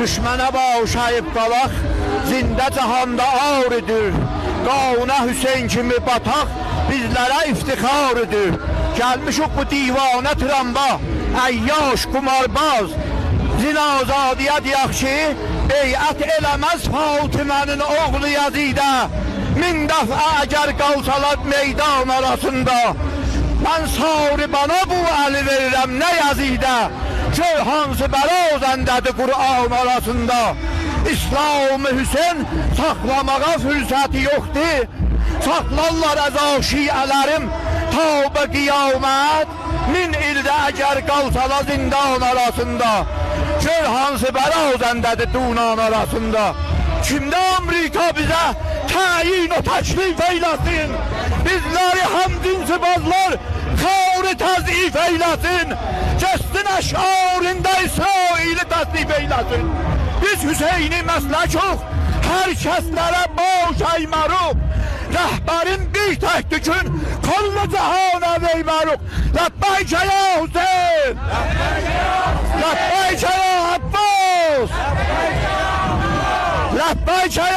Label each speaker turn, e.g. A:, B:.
A: Düşmənə başayıb qalaq, zində cahanda ağrıdır. Qavuna Hüseyin kimi bataq, bizlərə iftixarıdır. Gəlmişik bu divanə tramba, əyyaş qumarbaz. Zinazadiyə deyək ki, beyət eləməz Fatimənin oğlu Yazidə. Min dəfə əgər qalsalar meydan arasında, mən saribana bu əli verirəm nə Yazidə. Gör hansı bəlazəndədir Qur'an arasında. İslam-ı Hüseyin saxlamağa fürsəti yoxdur. Saxlarlar əza şiələrim ta bu qiyamət. Min ildə əgər qalsalar zindan arasında. Gör hansı bəlazəndədir Dunan arasında. Kimdə Amerika bizə təyin o təklif eyləsin. Bizləri həmcinsibazlar xavri təzif eyləsin. Kəstin əşarində İsraili təzif eyləsin. Biz Hüseyni məsləkuk, hər kəslərə baş əyməruq. Rəhbərin bir tək dükün, kollu cəhana veyməruq. Ləbbəycə ya Hüseyin, ləbbəycə ya Abbas, ləbbəycə